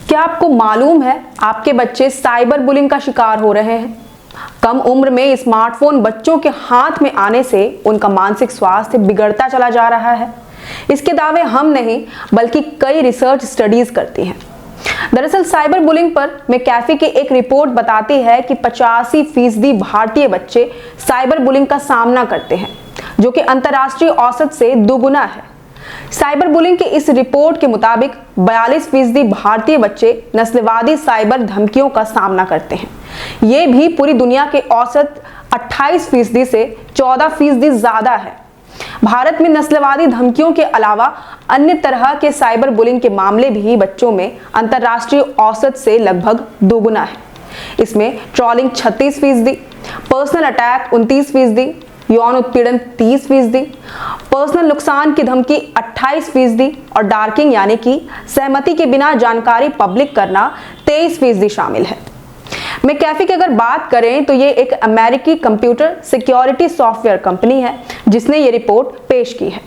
क्या आपको मालूम है आपके बच्चे साइबर बुलिंग का शिकार हो रहे हैं? कम उम्र में स्मार्टफोन बच्चों के हाथ में आने से उनका मानसिक स्वास्थ्य बिगड़ता चला जा रहा है। इसके दावे हम नहीं बल्कि कई रिसर्च स्टडीज करती हैं। दरअसल साइबर बुलिंग पर मैकेफी की एक रिपोर्ट बताती है कि 85% भारतीय बच्चे साइबर बुलिंग का सामना करते हैं, जो कि अंतर्राष्ट्रीय औसत से दोगुना है। साइबर बुलिंग की इस रिपोर्ट के मुताबिक 42% भारतीय बच्चे नस्लवादी साइबर धमकियों का सामना करते हैं। ये भी पूरी दुनिया के औसत 28% से 14% ज्यादा है। भारत में नस्लवादी धमकियों के अलावा अन्य तरह के साइबर बुलिंग के मामले भी बच्चों में अंतर्राष्ट्रीय औसत से लगभग दोगुना है। इसमें ट्रोलिंग 36%, पर्सनल अटैक 29%, यौन उत्पीड़न 30%, पर्सनल नुकसान की धमकी 28% और डार्किंग यानी कि सहमति के बिना जानकारी पब्लिक करना 23% शामिल है। मैकेफी की अगर बात करें तो ये एक अमेरिकी कंप्यूटर सिक्योरिटी सॉफ्टवेयर कंपनी है जिसने ये रिपोर्ट पेश की है।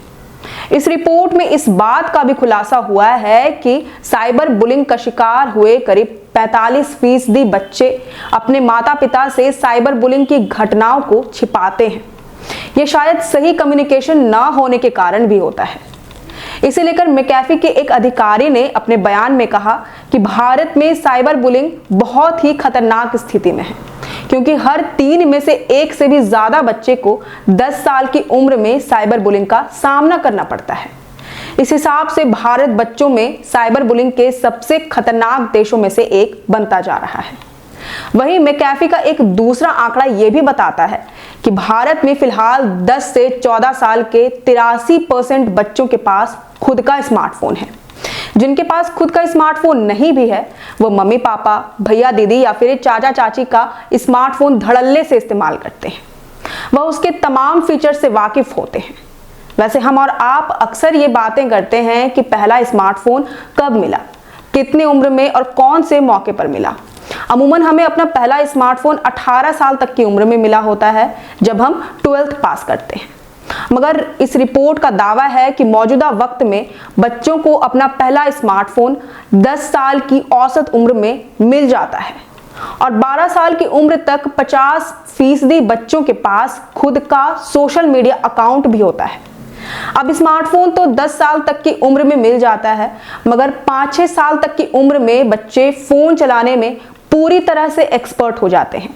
इस रिपोर्ट में इस बात का भी खुलासा हुआ है कि साइबर बुलिंग का शिकार हुए करीब 45% बच्चे अपने माता पिता से साइबर बुलिंग की घटनाओं को छिपाते हैं। ये शायद सही कम्युनिकेशन ना होने के कारण भी होता है। इसे लेकर मैकेफी के एक अधिकारी ने अपने बयान में कहा कि भारत में साइबर बुलिंग बहुत ही खतरनाक स्थिति में है, क्योंकि हर 3 में से 1 से भी ज्यादा बच्चे को 10 साल की उम्र में साइबर बुलिंग का सामना करना पड़ता है। इस हिसाब से भारत बच्चों में साइबर बुलिंग के सबसे खतरनाक देशों में से एक बनता जा रहा है। वहीं मैकेफी का एक दूसरा आंकड़ा यह भी बताता है कि भारत में फिलहाल 10 से 14 साल के 83% बच्चों के पास खुद का स्मार्टफोन है। जिनके पास खुद का स्मार्टफोन नहीं भी है, वो मम्मी पापा, भैया दीदी या फिर चाचा चाची का स्मार्टफोन धड़ल्ले से इस्तेमाल करते हैं। वह उसके तमाम फीचर से वाकिफ होते हैं। वैसे हम और आप अक्सर ये बातें करते हैं कि पहला स्मार्टफोन कब मिला, कितनी उम्र में और कौन से मौके पर मिला। अमूमन हमें अपना पहला स्मार्टफोन 18 साल तक की उम्र में मिला होता है, जब हम 12th पास करते हैं। मगर इस रिपोर्ट का दावा है कि मौजूदा वक्त में बच्चों को अपना पहला स्मार्टफोन 10 साल की औसत उम्र में मिल जाता है और 12 साल की उम्र तक 50% बच्चों के पास खुद का सोशल मीडिया अकाउंट भी होता है। अब स्मार्टफोन तो 10 साल तक की उम्र में मिल जाता है, मगर 5-6 साल तक की उम्र में बच्चे फोन चलाने में पूरी तरह से एक्सपर्ट हो जाते हैं,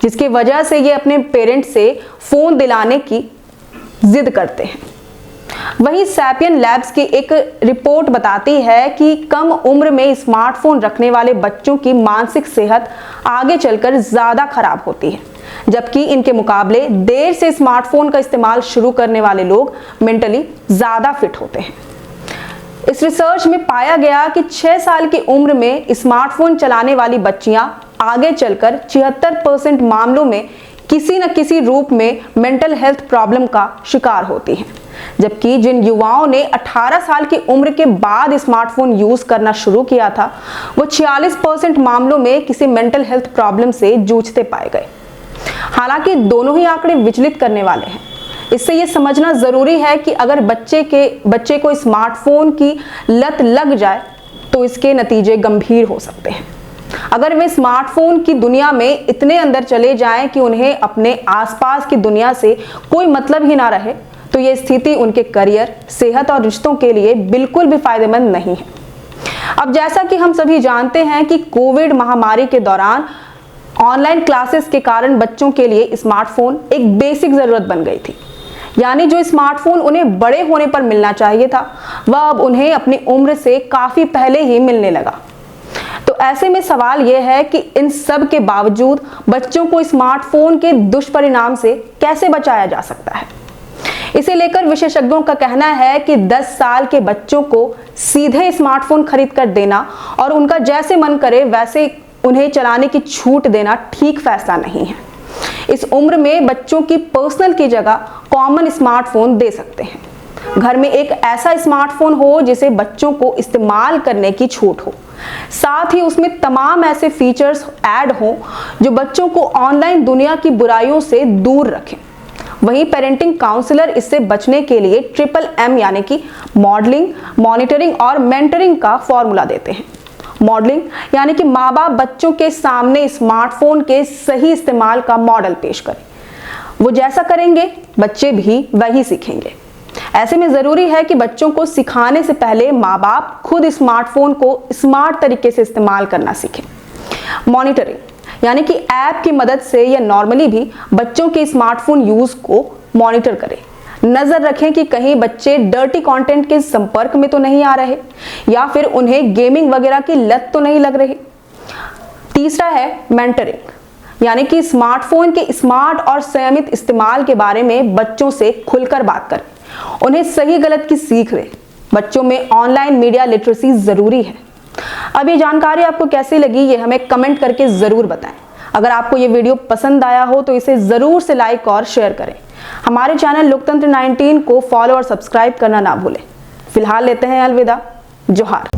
जिसकी वजह से ये अपने पेरेंट्स से फोन दिलाने की जिद करते हैं। वहीं सैपियन लैब्स की एक रिपोर्ट बताती है कि कम उम्र में स्मार्टफोन रखने वाले बच्चों की मानसिक सेहत आगे चलकर ज्यादा खराब होती है, जबकि इनके मुकाबले देर से स्मार्टफोन का इस्तेमाल शुरू करने वाले लोग मेंटली ज्यादा फिट होते हैं। इस रिसर्च में पाया गया कि 6 साल की उम्र में स्मार्टफोन चलाने वाली बच्चियां आगे चलकर 76% मामलों में किसी न किसी रूप में मेंटल हेल्थ प्रॉब्लम का शिकार होती हैं, जबकि जिन युवाओं ने 18 साल की उम्र के बाद स्मार्टफोन यूज करना शुरू किया था, वो 46% मामलों में किसी मेंटल हेल्थ प्रॉब्लम से जूझते पाए गए। हालांकि दोनों ही आंकड़े विचलित करने वाले हैं। इससे ये समझना जरूरी है कि अगर बच्चे को स्मार्टफोन की लत लग जाए तो इसके नतीजे गंभीर हो सकते हैं। अगर वे स्मार्टफोन की दुनिया में इतने अंदर चले जाएं कि उन्हें अपने आसपास की दुनिया से कोई मतलब ही ना रहे, तो ये स्थिति उनके करियर, सेहत और रिश्तों के लिए बिल्कुल भी फायदेमंद नहीं है। अब जैसा कि हम सभी जानते हैं कि कोविड महामारी के दौरान ऑनलाइन क्लासेस के कारण बच्चों के लिए स्मार्टफोन एक बेसिक जरूरत बन गई थी। यानी जो स्मार्टफोन उन्हें बड़े होने पर मिलना चाहिए था, वह अब उन्हें अपनी उम्र से काफी पहले ही मिलने लगा। तो ऐसे में सवाल यह है कि इन सब के बावजूद बच्चों को स्मार्टफोन के दुष्परिणाम से कैसे बचाया जा सकता है। इसे लेकर विशेषज्ञों का कहना है कि 10 साल के बच्चों को सीधे स्मार्टफोन खरीद कर देना और उनका जैसे मन करे वैसे उन्हें चलाने की छूट देना ठीक फैसला नहीं है। इस उम्र में बच्चों की पर्सनल की जगह कॉमन स्मार्टफोन दे सकते हैं। घर में एक ऐसा स्मार्टफोन हो जिसे बच्चों को इस्तेमाल करने की छूट हो, साथ ही उसमें तमाम ऐसे फीचर्स ऐड हो जो बच्चों को ऑनलाइन दुनिया की बुराइयों से दूर रखें। वहीं पेरेंटिंग काउंसलर इससे बचने के लिए MMM यानी कि मॉडलिंग, मॉनिटरिंग और मेंटरिंग का फॉर्मूला देते हैं। मॉडलिंग यानी कि माँ बाप बच्चों के सामने स्मार्टफोन के सही इस्तेमाल का मॉडल पेश करें। वो जैसा करेंगे बच्चे भी वही सीखेंगे। ऐसे में जरूरी है कि बच्चों को सिखाने से पहले माँ बाप खुद स्मार्टफोन को स्मार्ट तरीके से इस्तेमाल करना सीखें। मॉनिटरिंग यानी कि ऐप की मदद से या नॉर्मली भी बच्चों के स्मार्टफोन यूज को मॉनिटर करें। नजर रखें कि कहीं बच्चे डर्टी कंटेंट के संपर्क में तो नहीं आ रहे या फिर उन्हें गेमिंग वगैरह की लत तो नहीं लग रही। तीसरा है मेंटरिंग यानी कि स्मार्टफोन के स्मार्ट और संयमित इस्तेमाल के बारे में बच्चों से खुलकर बात करें, उन्हें सही गलत की सीख दें। बच्चों में ऑनलाइन मीडिया लिटरेसी जरूरी है। अब ये जानकारी आपको कैसी लगी ये हमें कमेंट करके जरूर बताएं। अगर आपको ये वीडियो पसंद आया हो तो इसे जरूर से लाइक और शेयर करें। हमारे चैनल लोकतंत्र 19 को फॉलो और सब्सक्राइब करना ना भूलें। फिलहाल लेते हैं अलविदा। जोहार।